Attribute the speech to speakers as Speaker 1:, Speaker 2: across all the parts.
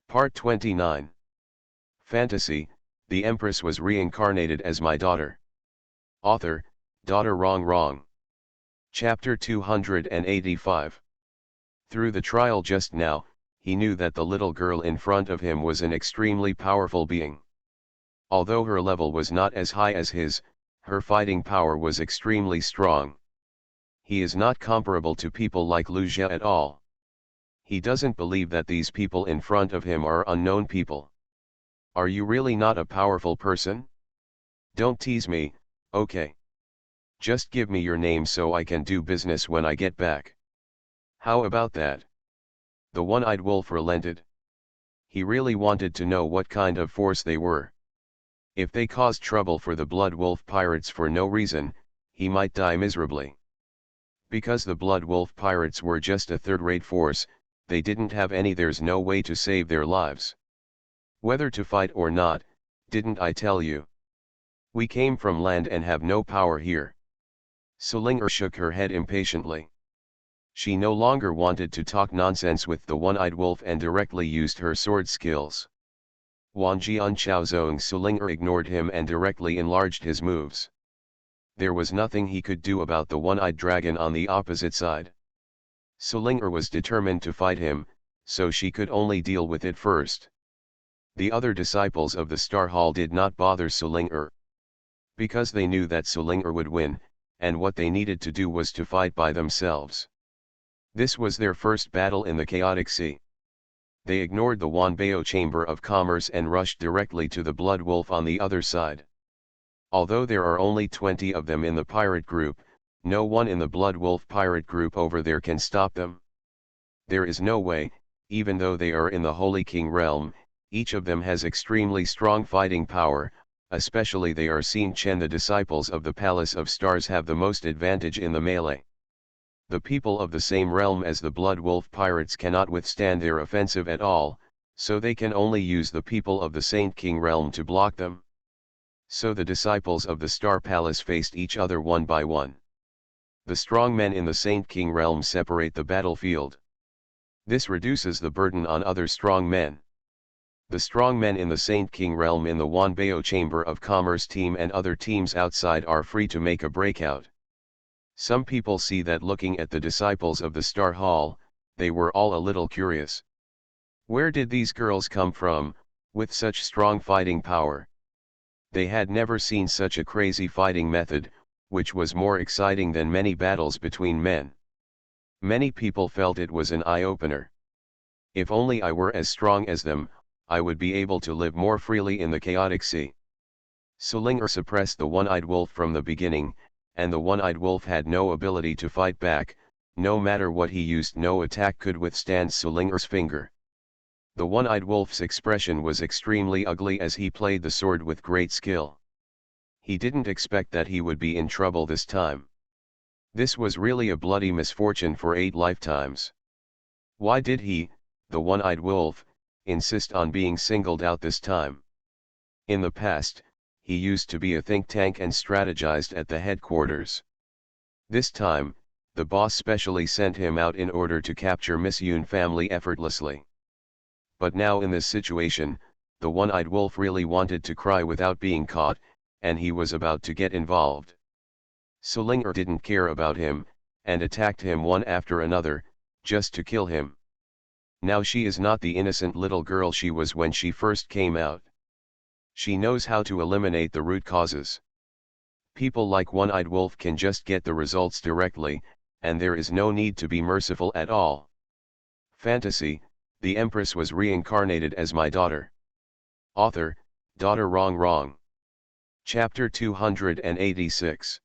Speaker 1: Part 29. Fantasy, the Empress was reincarnated as my daughter. Author, Daughter Wrong. Chapter 285. Through the trial just now, he knew that the little girl in front of him was an extremely powerful being. Although her level was not as high as his, her fighting power was extremely strong. He is not comparable to people like Lucia at all. He doesn't believe that these people in front of him are unknown people. Are you really not a powerful person? Don't tease me, okay? Just give me your name so I can do business when I get back. How about that? The one-eyed wolf relented. He really wanted to know what kind of force they were. If they caused trouble for the Blood Wolf pirates for no reason, he might die miserably. Because the Blood Wolf pirates were just a third-rate force, they didn't have there's no way to save their lives. Whether to fight or not, didn't I tell you? We came from land and have no power here. Sulinger shook her head impatiently. She no longer wanted to talk nonsense with the one-eyed wolf and directly used her sword skills. Wanjian Chaozong Sulinger ignored him and directly enlarged his moves. There was nothing he could do about the one-eyed dragon on the opposite side. Sulinger was determined to fight him, so she could only deal with it first. The other disciples of the Star Hall did not bother Sulinger. Because they knew that Sulinger would win, and what they needed to do was to fight by themselves. This was their first battle in the Chaotic Sea. They ignored the Wanbao Chamber of Commerce and rushed directly to the Blood Wolf on the other side. Although there are only 20 of them in the pirate group, no one in the Blood Wolf pirate group over there can stop them. There is no way, even though they are in the Holy King realm, each of them has extremely strong fighting power, especially they are Xin Chen. The disciples of the Palace of Stars have the most advantage in the melee. The people of the same realm as the Blood Wolf pirates cannot withstand their offensive at all, so they can only use the people of the Saint King realm to block them. So the disciples of the Star Palace faced each other one by one. The strong men in the Saint King realm separate the battlefield. This reduces the burden on other strong men. The strong men in the Saint King realm in the Wanbao Chamber of Commerce team and other teams outside are free to make a breakout. Some people see that looking at the disciples of the Star Hall, they were all a little curious. Where did these girls come from, with such strong fighting power? They had never seen such a crazy fighting method, which was more exciting than many battles between men. Many people felt it was an eye-opener. If only I were as strong as them, I would be able to live more freely in the Chaotic Sea. Sulinger suppressed the one-eyed wolf from the beginning, and the one-eyed wolf had no ability to fight back. No matter what he used, no attack could withstand Sulinger's finger. The one-eyed wolf's expression was extremely ugly as he played the sword with great skill. He didn't expect that he would be in trouble this time. This was really a bloody misfortune for 8 lifetimes. Why did he, the one-eyed wolf, insist on being singled out this time? In the past, he used to be a think tank and strategized at the headquarters. This time, the boss specially sent him out in order to capture Miss Yoon family effortlessly. But now in this situation, the one-eyed wolf really wanted to cry without being caught, and he was about to get involved. Sulinger didn't care about him, and attacked him one after another, just to kill him. Now she is not the innocent little girl she was when she first came out. She knows how to eliminate the root causes. People like one-eyed wolf can just get the results directly, and there is no need to be merciful at all. Fantasy, the Empress was reincarnated as my daughter. Author, Daughter Wrong. Chapter 286.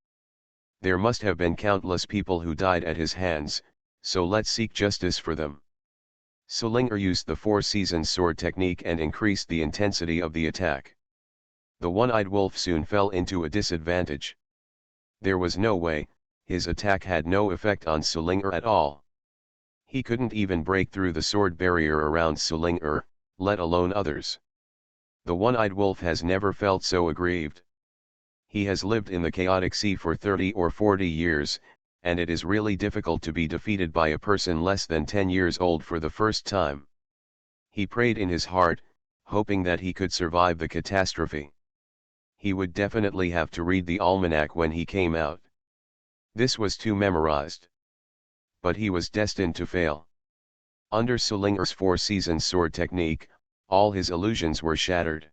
Speaker 1: There must have been countless people who died at his hands, so let's seek justice for them. Sulinger used the 4 seasons sword technique and increased the intensity of the attack. The one-eyed wolf soon fell into a disadvantage. There was no way, his attack had no effect on Sulinger at all. He couldn't even break through the sword barrier around Sulinger, let alone others. The one-eyed wolf has never felt so aggrieved. He has lived in the Chaotic Sea for 30 or 40 years, and it is really difficult to be defeated by a person less than 10 years old for the first time. He prayed in his heart, hoping that he could survive the catastrophe. He would definitely have to read the almanac when he came out. This was too memorized. But he was destined to fail. Under Sulinger's 4 seasons sword technique, all his illusions were shattered.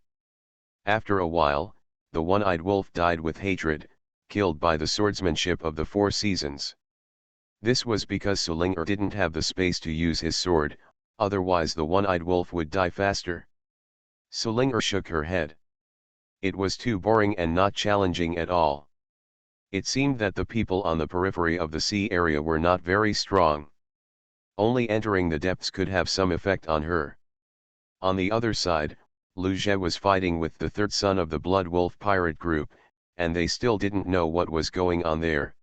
Speaker 1: After a while, the one-eyed wolf died with hatred, killed by the swordsmanship of the 4 seasons. This was because Sulinger didn't have the space to use his sword, otherwise the one-eyed wolf would die faster. Sulinger shook her head. It was too boring and not challenging at all. It seemed that the people on the periphery of the sea area were not very strong. Only entering the depths could have some effect on her. On the other side, Luge was fighting with the third son of the Blood Wolf pirate group, and they still didn't know what was going on there.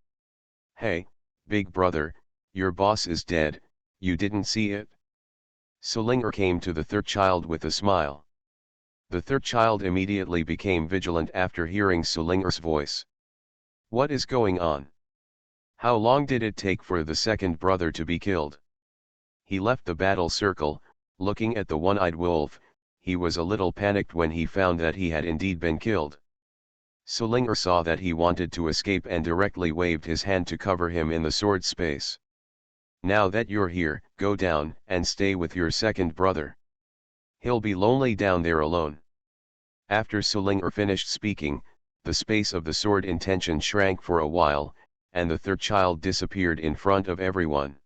Speaker 1: "Hey, big brother, your boss is dead, you didn't see it?" Sulinger came to the third child with a smile. The third child immediately became vigilant after hearing Sulinger's voice. "What is going on? How long did it take for the second brother to be killed?" He left the battle circle, looking at the one-eyed wolf. He was a little panicked when he found that he had indeed been killed. Sulinger saw that he wanted to escape and directly waved his hand to cover him in the sword space. "Now that you're here, go down and stay with your second brother. He'll be lonely down there alone." After Sulinger finished speaking, the space of the sword intention shrank for a while, and the third child disappeared in front of everyone.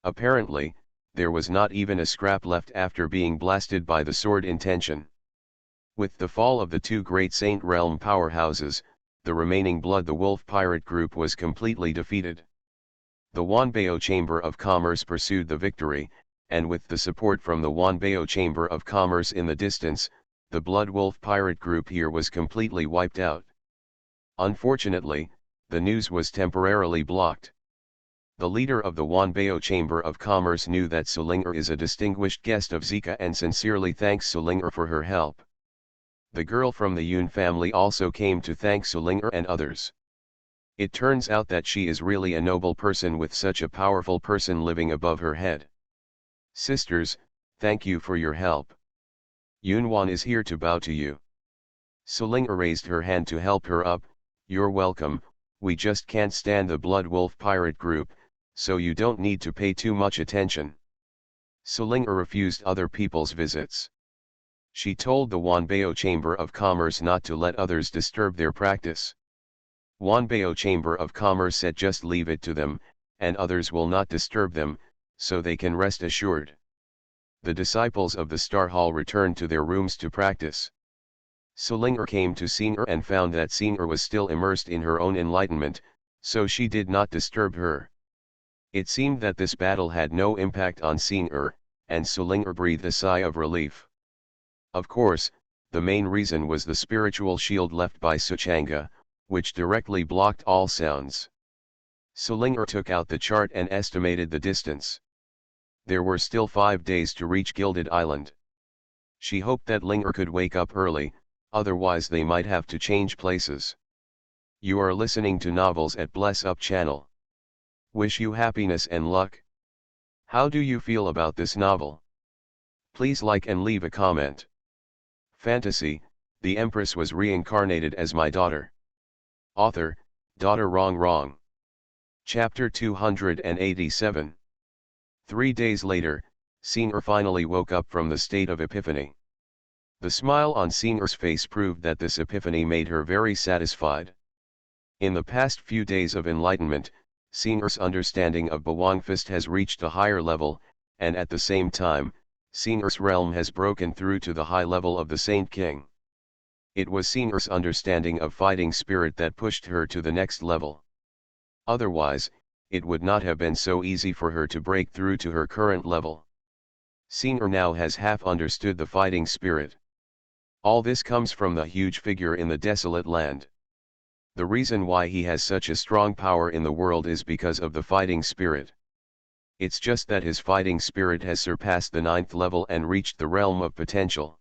Speaker 1: Apparently, there was not even a scrap left after being blasted by the sword intention. With the fall of the 2 great Saint Realm powerhouses, the remaining Blood the Wolf pirate group was completely defeated. The Wanbao Chamber of Commerce pursued the victory, and with the support from the Wanbao Chamber of Commerce in the distance, the Blood Wolf pirate group here was completely wiped out. Unfortunately, the news was temporarily blocked. The leader of the Wanbao Chamber of Commerce knew that Sulinger is a distinguished guest of Zika and sincerely thanks Sulinger for her help. The girl from the Yun family also came to thank Sulinger and others. It turns out that she is really a noble person with such a powerful person living above her head. "Sisters, thank you for your help. Yunwan is here to bow to you." Sulinger raised her hand to help her up. "You're welcome, we just can't stand the Blood Wolf pirate group, so you don't need to pay too much attention." Sulinger refused other people's visits. She told the Wanbao Chamber of Commerce not to let others disturb their practice. Wanbao Chamber of Commerce said just leave it to them, and others will not disturb them, so they can rest assured. The disciples of the Star Hall returned to their rooms to practice. Sulinger came to Singer and found that Singer was still immersed in her own enlightenment, so she did not disturb her. It seemed that this battle had no impact on Singer, and Sulinger breathed a sigh of relief. Of course, the main reason was the spiritual shield left by Suchanga, which directly blocked all sounds. Sulinger took out the chart and estimated the distance. There were still 5 days to reach Gilded Island. She hoped that Linger could wake up early, otherwise they might have to change places. You are listening to Novels at Bless Up channel. Wish you happiness and luck. How do you feel about this novel? Please like and leave a comment. Fantasy, the Empress was reincarnated as my daughter. Author, Daughter Wrong. Chapter 287. 3 days later, Singer finally woke up from the state of epiphany. The smile on Singer's face proved that this epiphany made her very satisfied. In the past few days of enlightenment, Singer's understanding of Bawangfist has reached a higher level, and at the same time, Singer's realm has broken through to the high level of the Saint King. It was Singer's understanding of fighting spirit that pushed her to the next level. Otherwise, it would not have been so easy for her to break through to her current level. Singer now has half understood the fighting spirit. All this comes from the huge figure in the desolate land. The reason why he has such a strong power in the world is because of the fighting spirit. It's just that his fighting spirit has surpassed the 9th level and reached the realm of potential.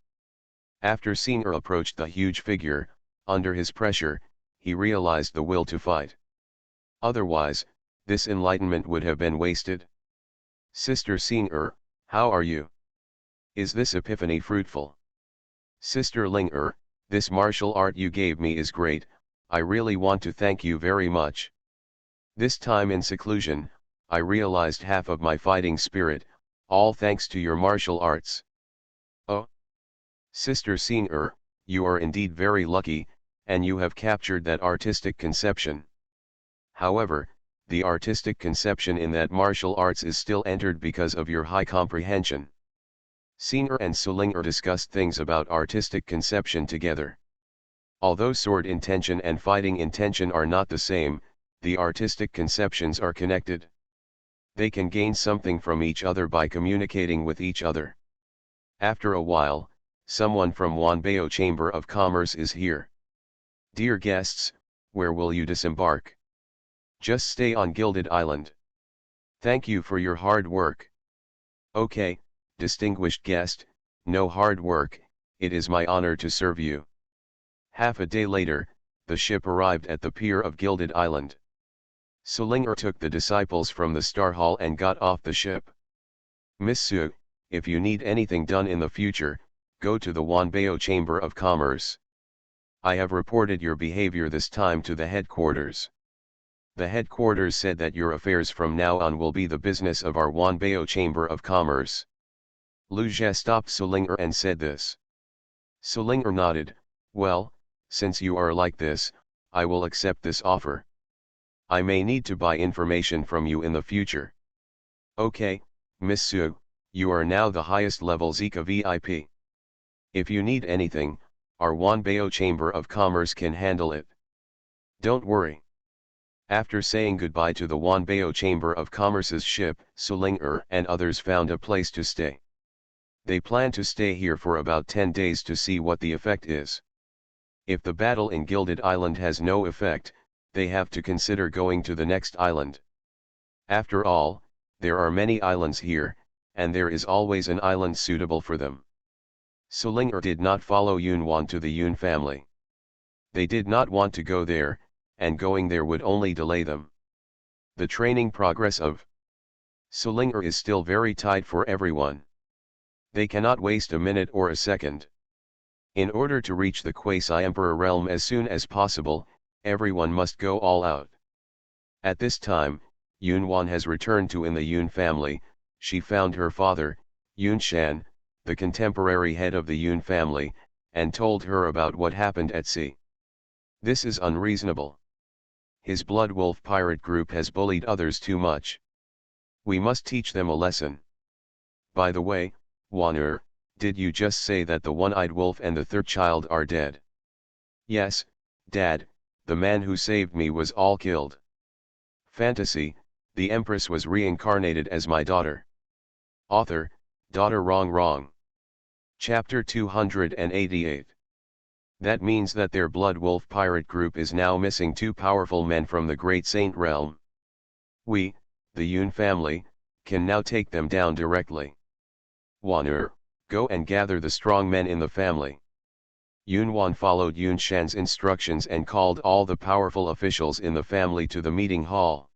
Speaker 1: After Singer approached the huge figure, under his pressure, he realized the will to fight. Otherwise, this enlightenment would have been wasted. Sister Singer, how are you? Is this epiphany fruitful? Sister Ling, this martial art you gave me is great, I really want to thank you very much. This time in seclusion, I realized half of my fighting spirit, all thanks to your martial arts. Oh! Sister Sing, you are indeed very lucky, and you have captured that artistic conception. However, the artistic conception in that martial arts is still entered because of your high comprehension. Sing and Suling discussed things about artistic conception together. Although sword intention and fighting intention are not the same, the artistic conceptions are connected. They can gain something from each other by communicating with each other. After a while, someone from Wanbao Chamber of Commerce is here. Dear guests, where will you disembark? Just stay on Gilded Island. Thank you for your hard work. Okay, distinguished guest, no hard work, it is my honor to serve you. Half a day later, the ship arrived at the pier of Gilded Island. Suling took the disciples from the Star Hall and got off the ship. Miss Su, if you need anything done in the future, go to the Wanbao Chamber of Commerce. I have reported your behavior this time to the headquarters. The headquarters said that your affairs from now on will be the business of our Wanbao Chamber of Commerce. Lu Jie stopped Suling and said this. Suling nodded, well, since you are like this, I will accept this offer. I may need to buy information from you in the future. Okay, Miss Su, you are now the highest level Zika VIP. If you need anything, our Wanbao Chamber of Commerce can handle it. Don't worry. After saying goodbye to the Wanbao Chamber of Commerce's ship, Suling and others found a place to stay. They plan to stay here for about 10 days to see what the effect is. If the battle in Gilded Island has no effect, they have to consider going to the next island. After all, there are many islands here, and there is always an island suitable for them. Suling did not follow Yunwan to the Yun family. They did not want to go there, and going there would only delay them. The training progress of Suling is still very tight for everyone. They cannot waste a minute or a second. In order to reach the Quasi-Emperor realm as soon as possible, everyone must go all out. At this time, Yunwan has returned to in the Yun family. She found her father, Yun Shan, the contemporary head of the Yun family, and told her about what happened at sea. This is unreasonable. His Blood Wolf pirate group has bullied others too much. We must teach them a lesson. By the way, Wan, did you just say that the one-eyed wolf and the third child are dead? Yes, Dad, the man who saved me was all killed. Fantasy, the empress was reincarnated as my daughter. Author, Daughter Wrong. Chapter 288. That means that their Blood Wolf pirate group is now missing two powerful men from the Great Saint realm. We, the Yun family, can now take them down directly. Wan, go and gather the strong men in the family. Yunwan followed Yun Shan's instructions and called all the powerful officials in the family to the meeting hall.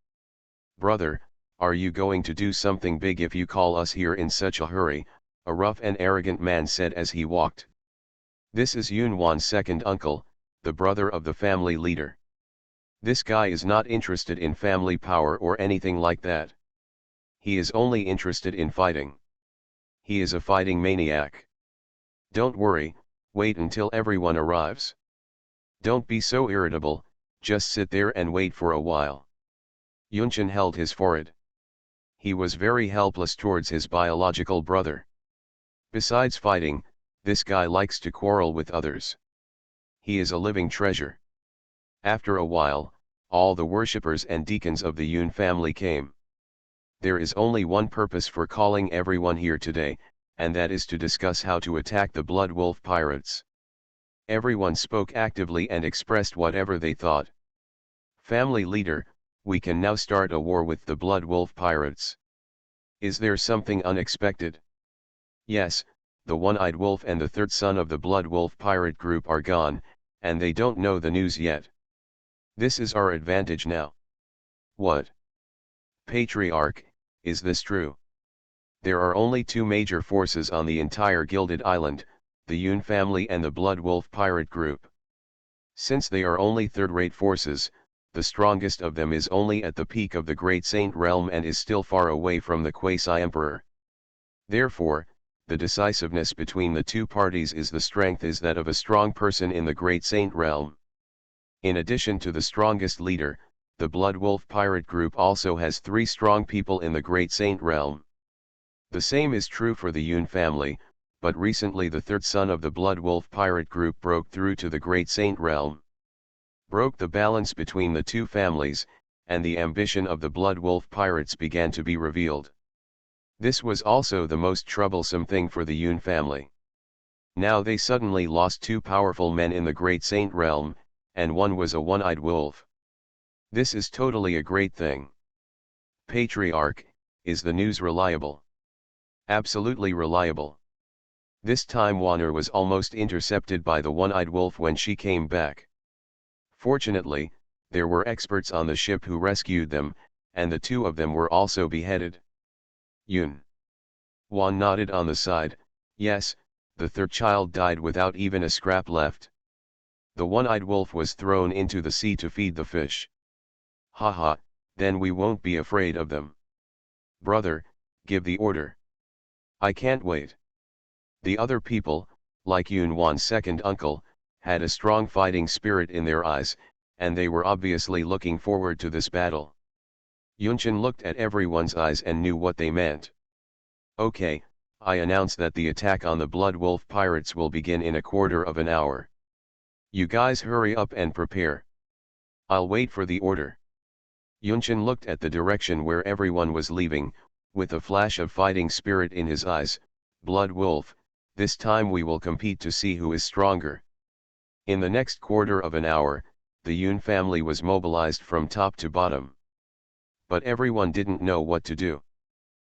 Speaker 1: Brother, are you going to do something big if you call us here in such a hurry? A rough and arrogant man said as he walked. This is Yunwan's second uncle, the brother of the family leader. This guy is not interested in family power or anything like that. He is only interested in fighting. He is a fighting maniac. Don't worry, wait until everyone arrives. Don't be so irritable, just sit there and wait for a while. Yunshan held his forehead. He was very helpless towards his biological brother. Besides fighting, this guy likes to quarrel with others. He is a living treasure. After a while, all the worshippers and deacons of the Yun family came. There is only one purpose for calling everyone here today, and that is to discuss how to attack the Blood Wolf pirates. Everyone spoke actively and expressed whatever they thought. Family leader, we can now start a war with the Blood Wolf pirates. Is there something unexpected? Yes, the one-eyed wolf and the third son of the Blood Wolf pirate group are gone, and they don't know the news yet. This is our advantage now. What? Patriarch, is this true? There are only two major forces on the entire Gilded Island, the Yun family and the Blood Wolf pirate group. Since they are only third-rate forces, the strongest of them is only at the peak of the Great Saint realm and is still far away from the quasi-emperor. Therefore, the decisiveness between the two parties is the strength is that of a strong person in the Great Saint realm. In addition to the strongest leader, the Blood Wolf pirate group also has 3 strong people in the Great Saint realm. The same is true for the Yun family, but recently the third son of the Blood Wolf pirate group broke through to the Great Saint realm. Broke the balance between the two families, and the ambition of the Blood Wolf pirates began to be revealed. This was also the most troublesome thing for the Yun family. Now they suddenly lost 2 powerful men in the Great Saint realm, and one was a one-eyed wolf. This is totally a great thing. Patriarch, is the news reliable? Absolutely reliable. This time Warner was almost intercepted by the one-eyed wolf when she came back. Fortunately, there were experts on the ship who rescued them, and the 2 of them were also beheaded. Yun. Wan nodded on the side. Yes, the third child died without even a scrap left. The one-eyed wolf was thrown into the sea to feed the fish. Haha, then we won't be afraid of them. Brother, give the order. I can't wait. The other people, like Yun Wan's second uncle, had a strong fighting spirit in their eyes, and they were obviously looking forward to this battle. Yunchen looked at everyone's eyes and knew what they meant. Okay, I announce that the attack on the Blood Wolf pirates will begin in a quarter of an hour. You guys hurry up and prepare. I'll wait for the order. Yunchen looked at the direction where everyone was leaving, with a flash of fighting spirit in his eyes. Blood Wolf, this time we will compete to see who is stronger. In the next quarter of an hour, the Yun family was mobilized from top to bottom. But everyone didn't know what to do.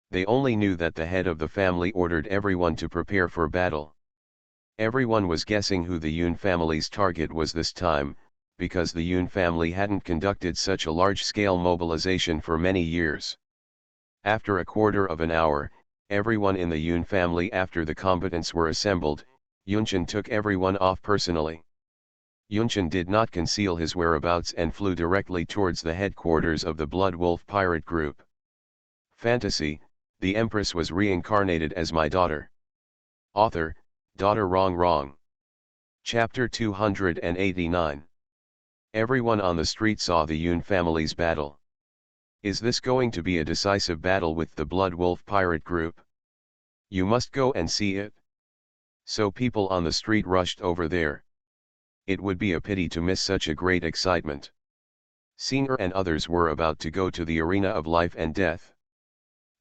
Speaker 1: They only knew that the head of the family ordered everyone to prepare for battle. Everyone was guessing who the Yun family's target was this time, because the Yun family hadn't conducted such a large-scale mobilization for many years. After a quarter of an hour, everyone in the Yun family after the combatants were assembled, Yunchen took everyone off personally. Yunchen did not conceal his whereabouts and flew directly towards the headquarters of the Blood Wolf pirate group. Fantasy, the Empress was reincarnated as my daughter. Author, Daughter Wrong. Chapter 289. Everyone on the street saw the Yun family's battle. Is this going to be a decisive battle with the Blood Wolf pirate group? You must go and see it. So people on the street rushed over there. It would be a pity to miss such a great excitement. Singer and others were about to go to the arena of life and death.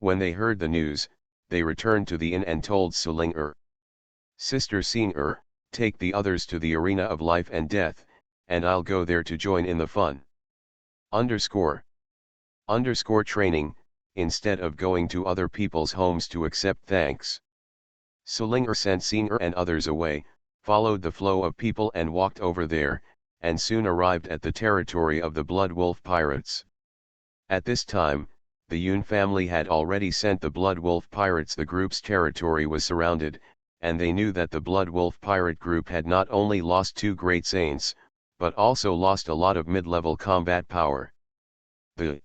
Speaker 1: When they heard the news, they returned to the inn and told Sulinger. Sister Singer, take the others to the arena of life and death, and I'll go there to join in the fun. Underscore training, instead of going to other people's homes to accept thanks. Sulinger sent Singer and others away, followed the flow of people and walked over there, and soon arrived at the territory of the Blood Wolf pirates. At this time, the Yun family had already sent the Blood Wolf pirates. The group's territory was surrounded, and they knew that the Blood Wolf pirate group had not only lost 2 great saints, but also lost a lot of mid-level combat power. The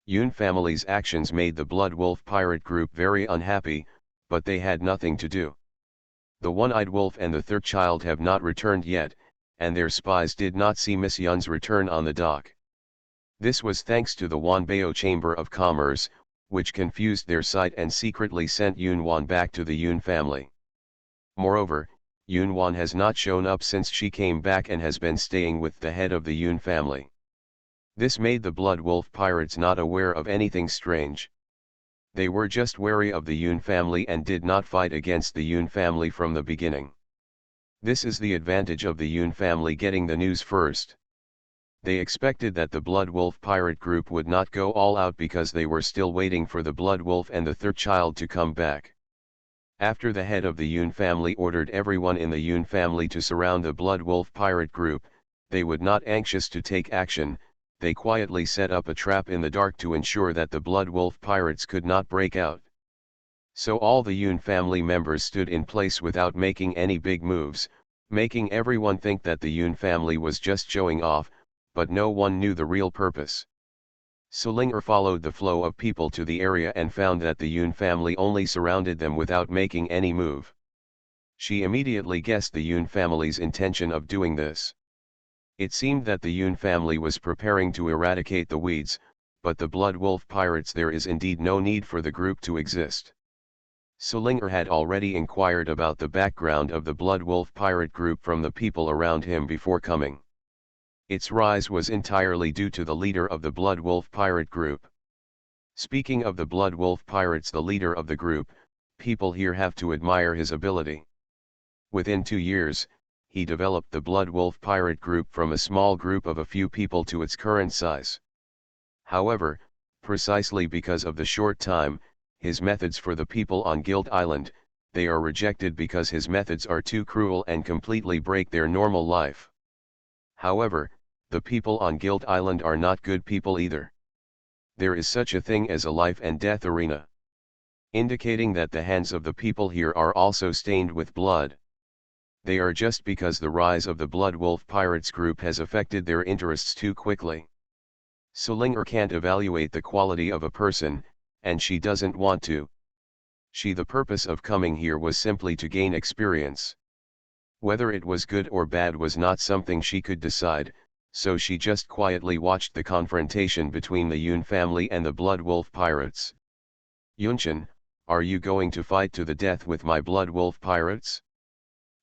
Speaker 1: Yun family's actions made the Blood Wolf pirate group very unhappy, but they had nothing to do. The one-eyed wolf and the third child have not returned yet, and their spies did not see Miss Yun's return on the dock. This was thanks to the Wanbao Chamber of Commerce, which confused their sight and secretly sent Yun Wan back to the Yun family. Moreover, Yun Wan has not shown up since she came back and has been staying with the head of the Yun family. This made the Blood Wolf pirates not aware of anything strange. They were just wary of the Yun family and did not fight against the Yun family from the beginning. This is the advantage of the Yun family getting the news first. They expected that the Blood Wolf pirate group would not go all out because they were still waiting for the Blood Wolf and the third child to come back. After the head of the Yun family ordered everyone in the Yun family to surround the Blood Wolf pirate group, they would not anxious to take action. They quietly set up a trap in the dark to ensure that the Blood Wolf pirates could not break out. So all the Yoon family members stood in place without making any big moves, making everyone think that the Yoon family was just showing off, but no one knew the real purpose. Sulinger followed the flow of people to the area and found that the Yoon family only surrounded them without making any move. She immediately guessed the Yoon family's intention of doing this. It seemed that the Yoon family was preparing to eradicate the weeds, but the Blood Wolf pirates, there is indeed no need for the group to exist. Sulinger had already inquired about the background of the Blood Wolf pirate group from the people around him before coming. Its rise was entirely due to the leader of the Blood Wolf pirate group. Speaking of the Blood Wolf pirates, the leader of the group, people here have to admire his ability. Within 2 years, he developed the Blood Wolf pirate group from a small group of a few people to its current size. However, precisely because of the short time, his methods for the people on Guild Island, they are rejected because his methods are too cruel and completely break their normal life. However, the people on Guild Island are not good people either. There is such a thing as a life and death arena, indicating that the hands of the people here are also stained with blood. They are just because the rise of the Blood Wolf Pirates group has affected their interests too quickly. Sulinger can't evaluate the quality of a person, and she doesn't want to. The purpose of coming here was simply to gain experience. Whether it was good or bad was not something she could decide, so she just quietly watched the confrontation between the Yoon family and the Blood Wolf Pirates. Yunshin, are you going to fight to the death with my Blood Wolf Pirates?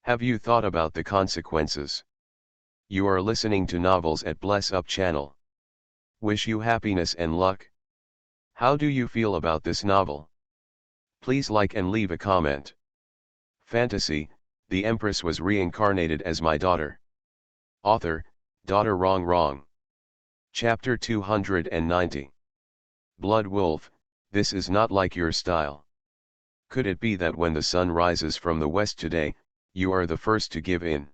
Speaker 1: Have you thought about the consequences? You are listening to Novels at Bless Up channel. Wish you happiness and luck. How do you feel about this novel? Please like and leave a comment. Fantasy, the Empress was reincarnated as my daughter. Author, Daughter Wrong. Chapter 290. Blood Wolf, this is not like your style. Could it be that when the sun rises from the west today, you are the first to give in?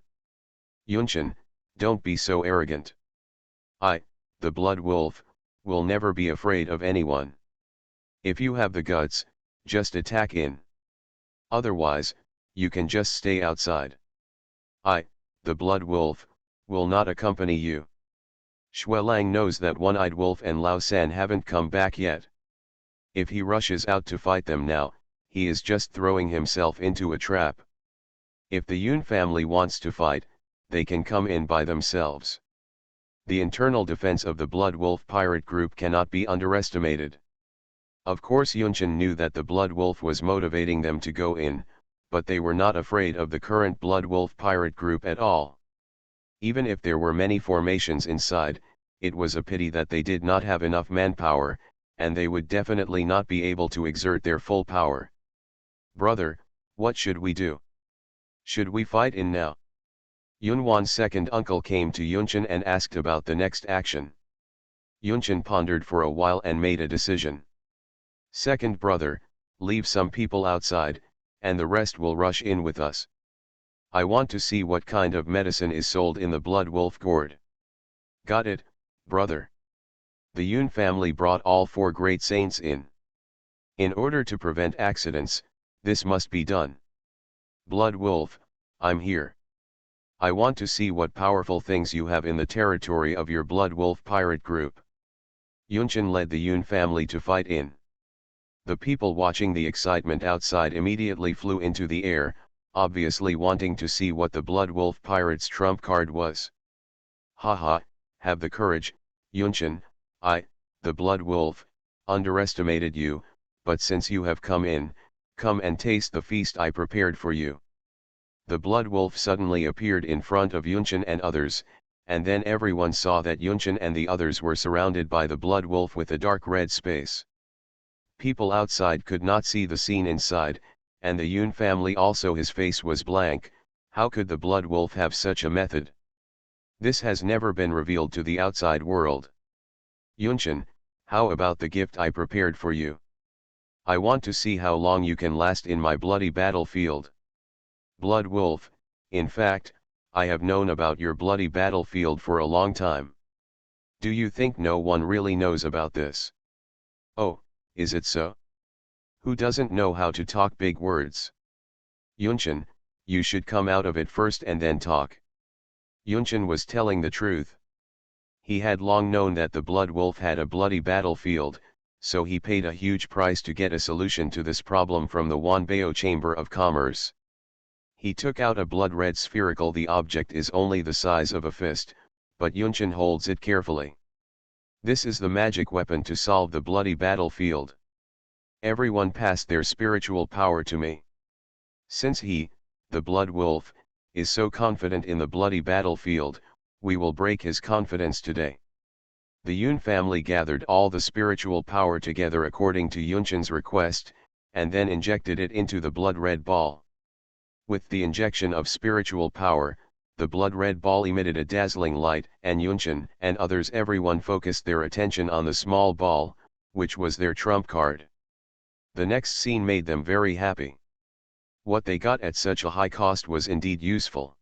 Speaker 1: Yunshin, don't be so arrogant. I, the Blood Wolf, will never be afraid of anyone. If you have the guts, just attack in. Otherwise, you can just stay outside. I, the Blood Wolf, will not accompany you. Xuelang knows that One-Eyed Wolf and Lao San haven't come back yet. If he rushes out to fight them now, he is just throwing himself into a trap. If the Yoon family wants to fight, they can come in by themselves. The internal defense of the Blood Wolf pirate group cannot be underestimated. Of course Yunshin knew that the Blood Wolf was motivating them to go in, but they were not afraid of the current Blood Wolf pirate group at all. Even if there were many formations inside, it was a pity that they did not have enough manpower, and they would definitely not be able to exert their full power. Brother, what should we do? Should we fight in now? Yunwan's second uncle came to Yunshin and asked about the next action. Yunshin pondered for a while and made a decision. Second brother, leave some people outside, and the rest will rush in with us. I want to see what kind of medicine is sold in the Blood Wolf gourd. Got it, brother. The Yoon family brought all 4 great saints in. In order to prevent accidents, this must be done. Blood Wolf, I'm here. I want to see what powerful things you have in the territory of your Blood Wolf pirate group. Yunshin led the Yoon family to fight in. The people watching the excitement outside immediately flew into the air, obviously wanting to see what the Blood Wolf pirate's trump card was. Haha, have the courage, Yunshin. I, the Blood Wolf, underestimated you, but since you have come in, come and taste the feast I prepared for you. The Blood Wolf suddenly appeared in front of Yunshin and others, and then everyone saw that Yunshin and the others were surrounded by the Blood Wolf with a dark red space. People outside could not see the scene inside, and the Yoon family also, his face was blank. How could the Blood Wolf have such a method? This has never been revealed to the outside world. Yunshin, how about the gift I prepared for you? I want to see how long you can last in my bloody battlefield. Blood Wolf, in fact, I have known about your bloody battlefield for a long time. Do you think no one really knows about this? Oh, is it so? Who doesn't know how to talk big words? Yunshin, you should come out of it first and then talk. Yunshin was telling the truth. He had long known that the Blood Wolf had a bloody battlefield, so he paid a huge price to get a solution to this problem from the Wanbao Chamber of Commerce. He took out a blood-red spherical. The object is only the size of a fist, but Yunshin holds it carefully. This is the magic weapon to solve the bloody battlefield. Everyone passed their spiritual power to me. Since he, the Blood Wolf, is so confident in the bloody battlefield, we will break his confidence today. The Yun family gathered all the spiritual power together according to Yunshin's request, and then injected it into the blood-red ball. With the injection of spiritual power, the blood-red ball emitted a dazzling light, and Yunshin and others, everyone focused their attention on the small ball, which was their trump card. The next scene made them very happy. What they got at such a high cost was indeed useful.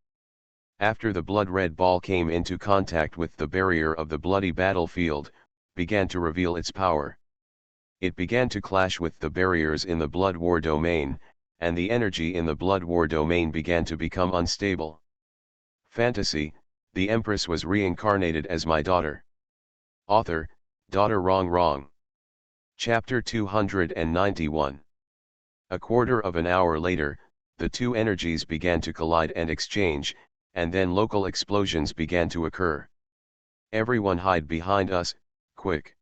Speaker 1: After the blood-red ball came into contact with the barrier of the bloody battlefield, began to reveal its power. It began to clash with the barriers in the blood war domain, and the energy in the blood war domain began to become unstable. Fantasy, the Empress was reincarnated as my daughter. Author, Daughter Wrong. Chapter 291. A quarter of an hour later, the two energies began to collide and exchange, and then local explosions began to occur. Everyone hide behind us, quick.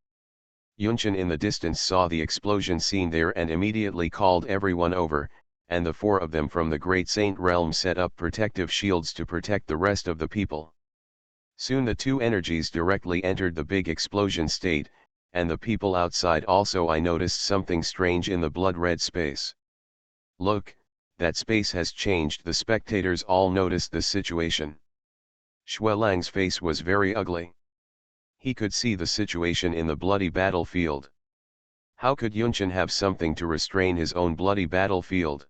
Speaker 1: Yunshin in the distance saw the explosion scene there and immediately called everyone over, and the four of them from the Great Saint realm set up protective shields to protect the rest of the people. Soon the two energies directly entered the big explosion state, and the people outside also. I noticed something strange in the blood-red space. Look, that space has changed. The spectators all noticed the situation. Xuelang's face was very ugly. He could see the situation in the bloody battlefield. How could Yunshin have something to restrain his own bloody battlefield?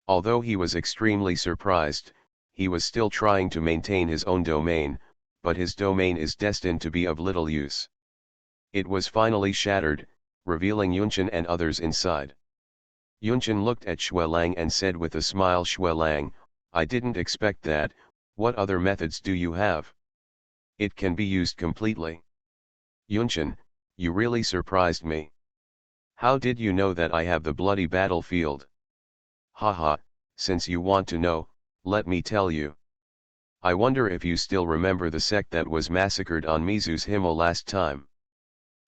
Speaker 1: Although he was extremely surprised, he was still trying to maintain his own domain, but his domain is destined to be of little use. It was finally shattered, revealing Yunshin and others inside. Yunshin looked at Xuelang and said with a smile, Xuelang, I didn't expect that. What other methods do you have? It can be used completely. Yunshin, you really surprised me. How did you know that I have the bloody battlefield? Haha, since you want to know, let me tell you. I wonder if you still remember the sect that was massacred on Mizu's Himmel last time.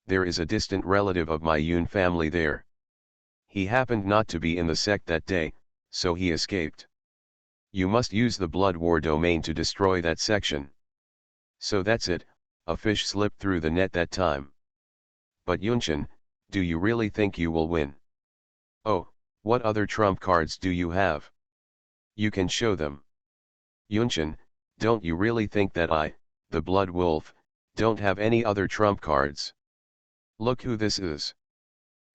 Speaker 1: There is a distant relative of my Yun family there. He happened not to be in the sect that day, so he escaped. You must use the blood war domain to destroy that section. So that's it, a fish slipped through the net that time. But Yunshin, do you really think you will win? Oh, what other trump cards do you have? You can show them. Yunshin, don't you really think that I, the Blood Wolf, don't have any other trump cards? Look who this is.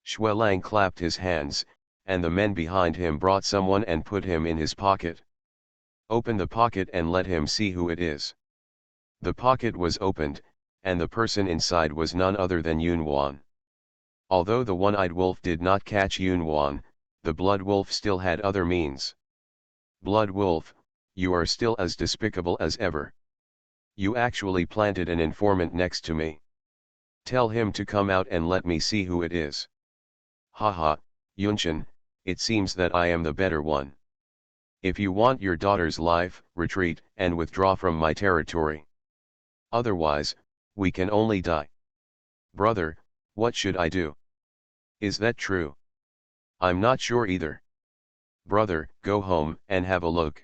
Speaker 1: Xuelang clapped his hands, and the men behind him brought someone and put him in his pocket. Open the pocket and let him see who it is. The pocket was opened, and the person inside was none other than Yunwan. Although the one-eyed wolf did not catch Yunwan, the Blood Wolf still had other means. Blood Wolf, you are still as despicable as ever. You actually planted an informant next to me. Tell him to come out and let me see who it is. Haha, Yunshin, it seems that I am the better one. If you want your daughter's life, retreat and withdraw from my territory. Otherwise, we can only die. Brother, what should I do? Is that true? I'm not sure either. Brother, go home and have a look.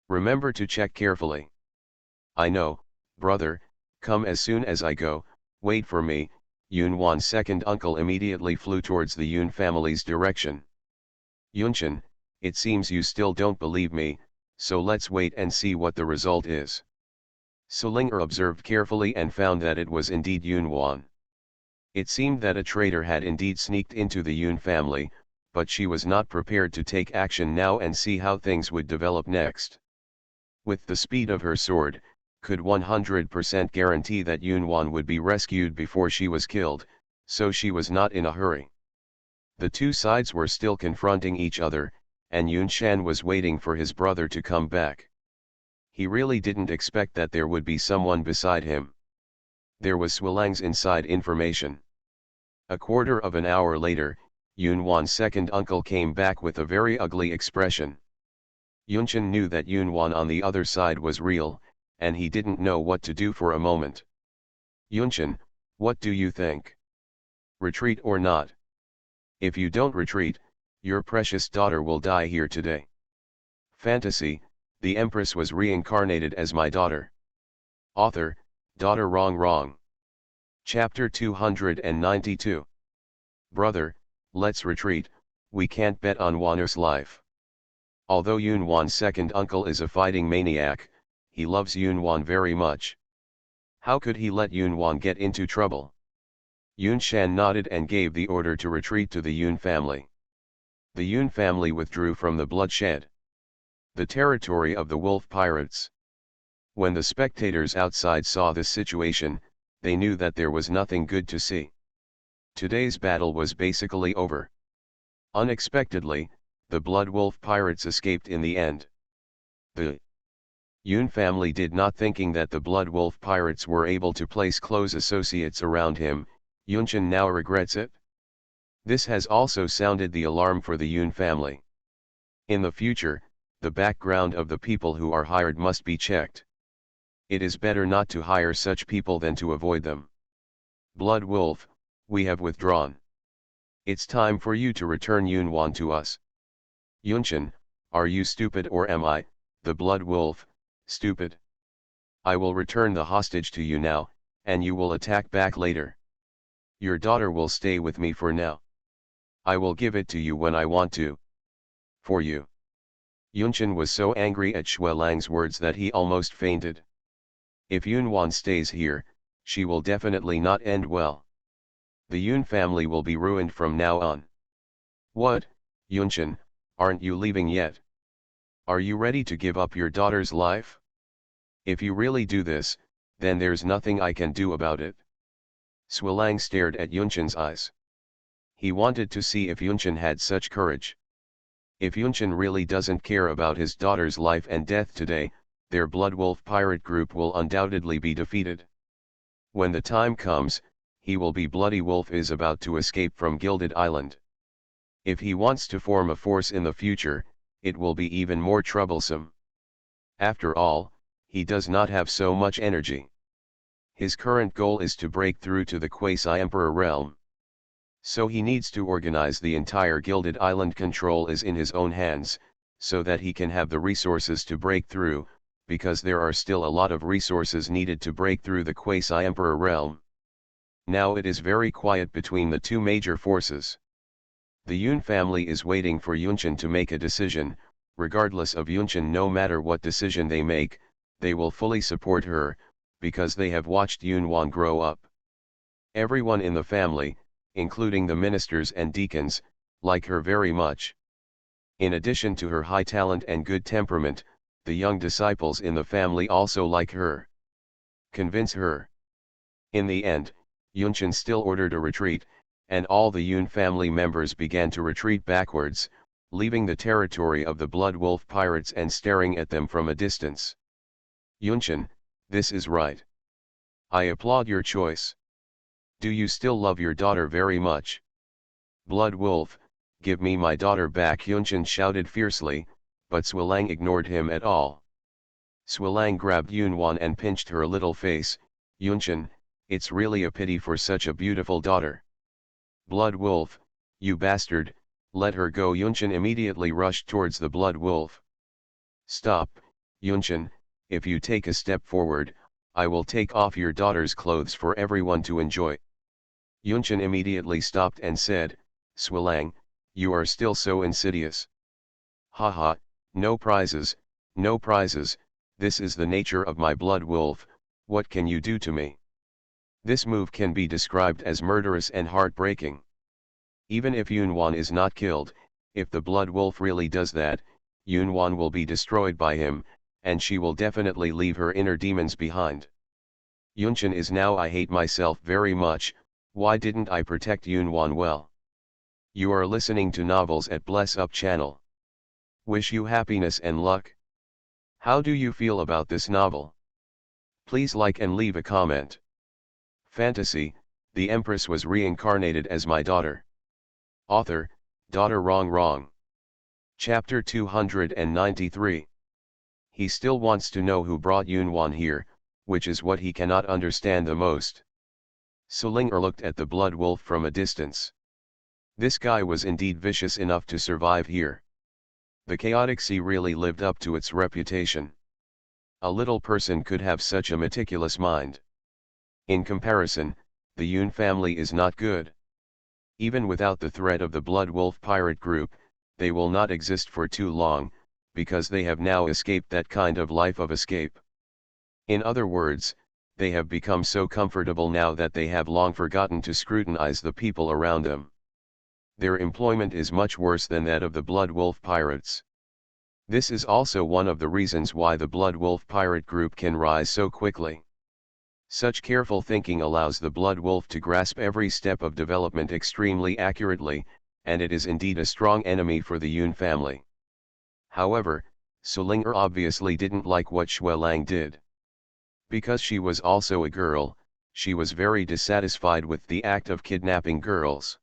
Speaker 1: Remember to check carefully. I know, brother, come as soon as I go, wait for me. Yunwan's second uncle immediately flew towards the Yun family's direction. Yunshin, it seems you still don't believe me, so let's wait and see what the result is. Sulinger observed carefully and found that it was indeed Yunwan. It seemed that a traitor had indeed sneaked into the Yun family, but she was not prepared to take action now and see how things would develop next. With the speed of her sword, could 100% guarantee that Yunwan would be rescued before she was killed, so she was not in a hurry. The two sides were still confronting each other, and Yun Shan was waiting for his brother to come back. He really didn't expect that there would be someone beside him. There was Swilang's inside information. A quarter of an hour later, Yun Wan's second uncle came back with a very ugly expression. Yunshan knew that Yun Wan on the other side was real, and he didn't know what to do for a moment. Yunshan, what do you think? Retreat or not? If you don't retreat, your precious daughter will die here today. Fantasy, the empress was reincarnated as my daughter. Author, Daughter Wrong. Chapter 292. Brother, let's retreat, we can't bet on Wan's life. Although Yun Wan's second uncle is a fighting maniac, he loves Yun Wan very much. How could he let Yun Wan get into trouble? Yun Shan nodded and gave the order to retreat to the Yun family. The Yun family withdrew from the bloodshed. The territory of the wolf pirates. When the spectators outside saw this situation, they knew that there was nothing good to see. Today's battle was basically over. Unexpectedly, the Blood Wolf pirates escaped in the end. The Yun family did not thinking that the Blood Wolf pirates were able to place close associates around him. Yunshan now regrets it. This has also sounded the alarm for the Yun family. In the future, the background of the people who are hired must be checked. It is better not to hire such people than to avoid them. Blood Wolf, we have withdrawn. It's time for you to return Yun Wan to us. Yunshan, are you stupid or am I, the Blood Wolf, stupid? I will return the hostage to you now, and you will attack back later. Your daughter will stay with me for now. I will give it to you when I want to. For you. Yunshan was so angry at Shuelang's words that he almost fainted. If Yun Wan stays here, she will definitely not end well. The Yun family will be ruined from now on. What, Yunshan, aren't you leaving yet? Are you ready to give up your daughter's life? If you really do this, then there's nothing I can do about it. Shuelang stared at Yunshan's eyes. He wanted to see if Yunshan had such courage. If Yunshan really doesn't care about his daughter's life and death today, their Blood Wolf pirate group will undoubtedly be defeated. When the time comes, he will be Bloody Wolf is about to escape from Gilded Island. If he wants to form a force in the future, it will be even more troublesome. After all, he does not have so much energy. His current goal is to break through to the Quasi-Emperor realm. So he needs to organize the entire Gilded Island. Control is in his own hands, so that he can have the resources to break through, because there are still a lot of resources needed to break through the Quasi-Emperor realm. Now it is very quiet between the two major forces. The Yun family is waiting for Yunshan to make a decision. Regardless of Yunshan, no matter what decision they make, they will fully support her, because they have watched Yun Wan grow up. Everyone in the family, including the ministers and deacons, like her very much. In addition to her high talent and good temperament, the young disciples in the family also like her. Convince her. In the end, Yunshan still ordered a retreat, and all the Yun family members began to retreat backwards, leaving the territory of the Blood Wolf pirates and staring at them from a distance. Yunshan, this is right. I applaud your choice. Do you still love your daughter very much? Blood Wolf, give me my daughter back, Yunshan shouted fiercely, but Shuelang ignored him at all. Shuelang grabbed Yun Wan and pinched her little face. Yunshan, it's really a pity for such a beautiful daughter. Blood Wolf, you bastard, let her go. Yunshan immediately rushed towards the Blood Wolf. Stop, Yunshan, if you take a step forward, I will take off your daughter's clothes for everyone to enjoy. Yunshan immediately stopped and said, Shuelang, you are still so insidious. Haha, no prizes, no prizes, this is the nature of my Blood Wolf, what can you do to me? This move can be described as murderous and heartbreaking. Even if Yun Wan is not killed, if the Blood Wolf really does that, Yun Wan will be destroyed by him, and she will definitely leave her inner demons behind. Yunshan is now I hate myself very much, why didn't I protect Yun Wan well? You are listening to Novels at Bless Up channel. Wish you happiness and luck. How do you feel about this novel? Please like and leave a comment. Fantasy, the Empress was reincarnated as my daughter. Author, Daughter Wrong. Chapter 293. He still wants to know who brought Yunwan here, which is what he cannot understand the most. Sulinger looked at the blood wolf from a distance. This guy was indeed vicious enough to survive here. The chaotic sea really lived up to its reputation. A little person could have such a meticulous mind. In comparison, the Yun family is not good. Even without the threat of the Blood Wolf pirate group, they will not exist for too long, because they have now escaped that kind of life of escape. In other words, they have become so comfortable now that they have long forgotten to scrutinize the people around them. Their employment is much worse than that of the Blood Wolf pirates. This is also one of the reasons why the Blood Wolf pirate group can rise so quickly. Such careful thinking allows the Blood Wolf to grasp every step of development extremely accurately, and it is indeed a strong enemy for the Yun family. However, Sulinger obviously didn't like what Xuelang did. Because she was also a girl, she was very dissatisfied with the act of kidnapping girls.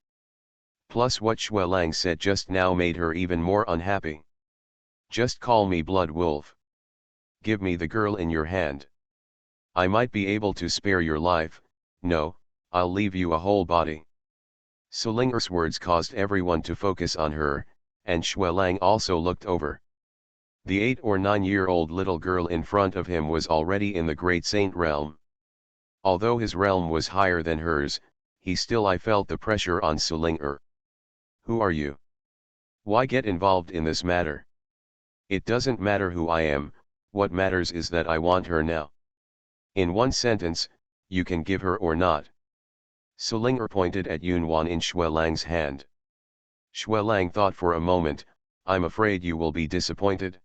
Speaker 1: Plus what Xuelang said just now made her even more unhappy. Just call me Blood Wolf. Give me the girl in your hand. I might be able to spare your life, no, I'll leave you a whole body. Sulinger's words caused everyone to focus on her, and Xuelang also looked over. The 8 or 9-year-old little girl in front of him was already in the Great Saint realm. Although his realm was higher than hers, I felt the pressure on Sulinger. Who are you? Why get involved in this matter? It doesn't matter who I am, what matters is that I want her now. In one sentence, you can give her or not. Sulinger pointed at Yunwan in Xuelang's hand. Xuelang thought for a moment, I'm afraid you will be disappointed.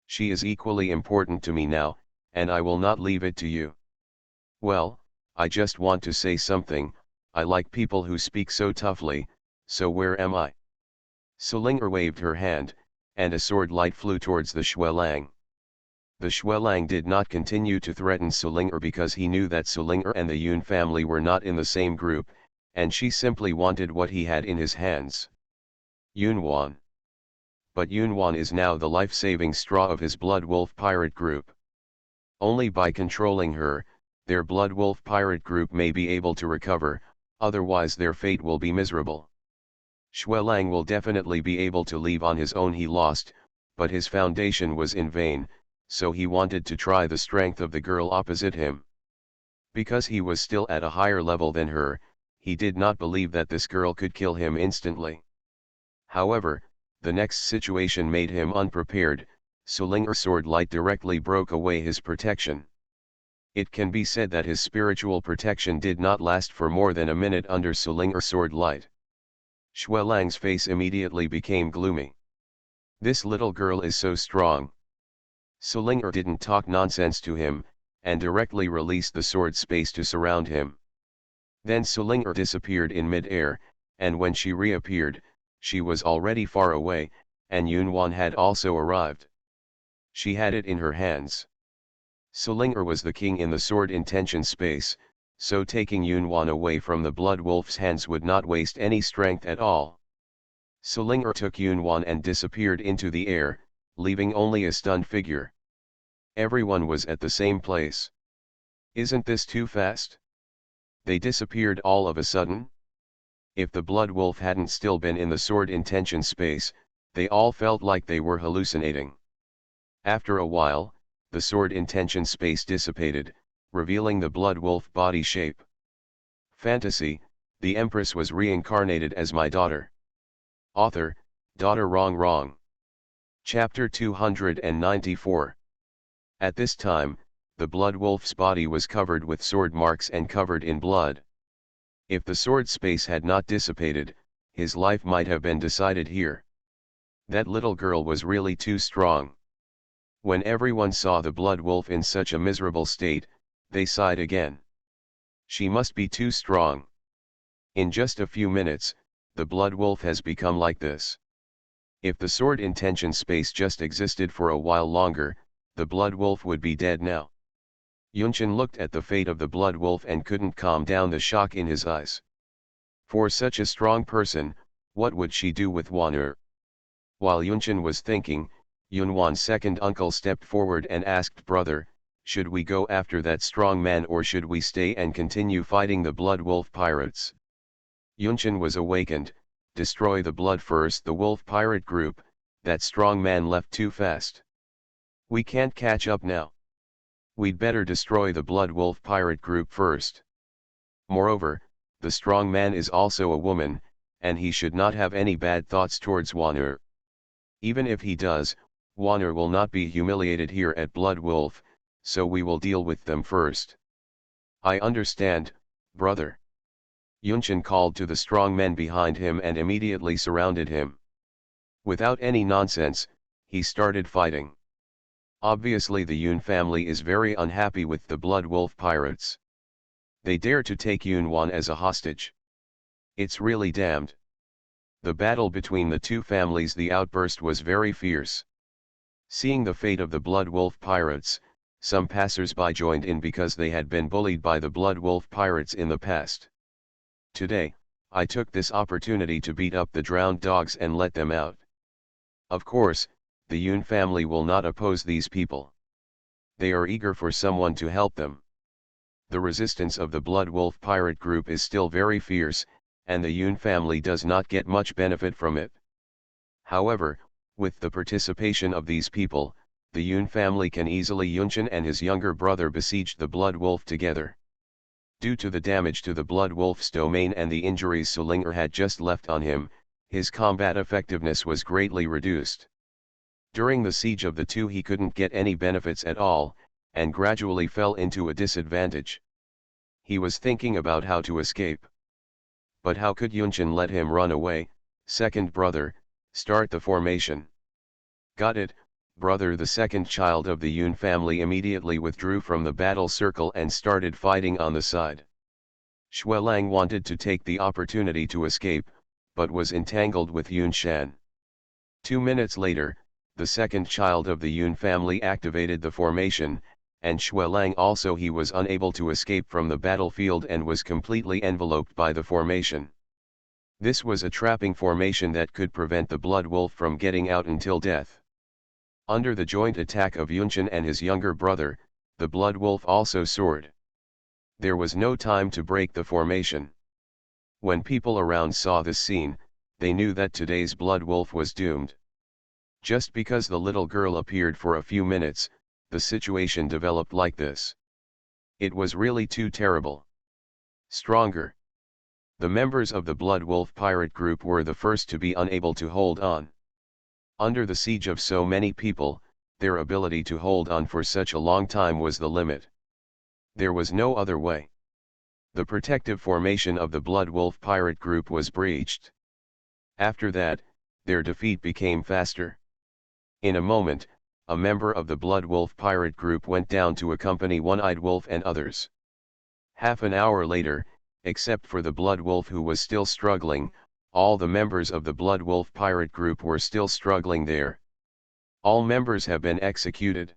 Speaker 1: She is equally important to me now, and I will not leave it to you. Well, I just want to say something, I like people who speak so toughly, so where am I? Sulinger waved her hand, and a sword light flew towards the Xuelang. The Xuelang did not continue to threaten Sulinger because he knew that Sulinger and the Yun family were not in the same group, and she simply wanted what he had in his hands. Yunwan. But Yunwan is now the life-saving straw of his Blood Wolf pirate group. Only by controlling her, their Blood Wolf pirate group may be able to recover, otherwise their fate will be miserable. Xuelang will definitely be able to leave on his own. He lost, but his foundation was in vain, so he wanted to try the strength of the girl opposite him. Because he was still at a higher level than her, he did not believe that this girl could kill him instantly. However, the next situation made him unprepared. Sulinger's sword light directly broke away his protection. It can be said that his spiritual protection did not last for more than a minute under Sulinger's sword light. Xuelang's face immediately became gloomy. This little girl is so strong. Sulinger didn't talk nonsense to him, and directly released the sword space to surround him. Then Sulinger disappeared in mid-air, and when she reappeared, she was already far away, and Yunwan had also arrived. She had it in her hands. Sulinger was the king in the sword intention space, so taking Yunwan away from the Blood Wolf's hands would not waste any strength at all. Sulinger took Yunwan and disappeared into the air, leaving only a stunned figure. Everyone was at the same place. Isn't this too fast? They disappeared all of a sudden? If the Blood Wolf hadn't still been in the sword intention space, they all felt like they were hallucinating. After a while, the sword intention space dissipated, revealing the Blood Wolf body shape. Fantasy, the Empress was reincarnated as my daughter. Author, Daughter Wrong. Chapter 294. At this time, the Blood Wolf's body was covered with sword marks and covered in blood. If the sword space had not dissipated, his life might have been decided here. That little girl was really too strong. When everyone saw the Blood Wolf in such a miserable state, they sighed again. She must be too strong. In just a few minutes, the blood wolf has become like this. If the sword intention space just existed for a while longer, the blood wolf would be dead now. Yunshin looked at the fate of the blood wolf and couldn't calm down the shock in his eyes. For such a strong person, what would she do with Wan'er? While Yunshin was thinking, Yunwan's second uncle stepped forward and asked, "Brother, should we go after that strong man or should we stay and continue fighting the blood wolf pirates?" Yunshin was awakened. "Destroy the blood first, the wolf pirate group, that strong man left too fast. We can't catch up now. We'd better destroy the blood wolf pirate group first. Moreover, the strong man is also a woman, and he should not have any bad thoughts towards Wan'er. Even if he does, Wan'er will not be humiliated here at Blood Wolf, so we will deal with them first." "I understand, brother." Yunshin called to the strong men behind him and immediately surrounded him. Without any nonsense, he started fighting. Obviously the Yun family is very unhappy with the Blood Wolf pirates. They dare to take Yunwan as a hostage. It's really damned. The battle between the two families, the outburst was very fierce. Seeing the fate of the Blood Wolf pirates, some passers-by joined in because they had been bullied by the Blood Wolf pirates in the past. "Today, I took this opportunity to beat up the drowned dogs and let them out." Of course, the Yun family will not oppose these people. They are eager for someone to help them. The resistance of the Blood Wolf pirate group is still very fierce, and the Yun family does not get much benefit from it. However, with the participation of these people, the Yun family can easily. Yunshin and his younger brother besieged the Blood Wolf together. Due to the damage to the Blood Wolf's domain and the injuries Sulinger had just left on him, his combat effectiveness was greatly reduced. During the siege of the two he couldn't get any benefits at all, and gradually fell into a disadvantage. He was thinking about how to escape. But how could Yunshin let him run away? "Second brother, start the formation." "Got it, brother." The second child of the Yun family immediately withdrew from the battle circle and started fighting on the side. Xuelang wanted to take the opportunity to escape, but was entangled with Yun Shan. 2 minutes later, the second child of the Yun family activated the formation, and Xuelang also. He was unable to escape from the battlefield and was completely enveloped by the formation. This was a trapping formation that could prevent the Blood Wolf from getting out until death. Under the joint attack of Yunshin and his younger brother, the Blood Wolf also soared. There was no time to break the formation. When people around saw this scene, they knew that today's Blood Wolf was doomed. Just because the little girl appeared for a few minutes, the situation developed like this. It was really too terrible. Stronger. The members of the Blood Wolf pirate group were the first to be unable to hold on. Under the siege of so many people, their ability to hold on for such a long time was the limit. There was no other way. The protective formation of the Blood Wolf pirate group was breached. After that, their defeat became faster. In a moment, a member of the Blood Wolf pirate group went down to accompany One-Eyed Wolf and others. Half an hour later, except for the Blood Wolf who was still struggling, all the members of the Blood Wolf pirate group were still struggling there. All members have been executed.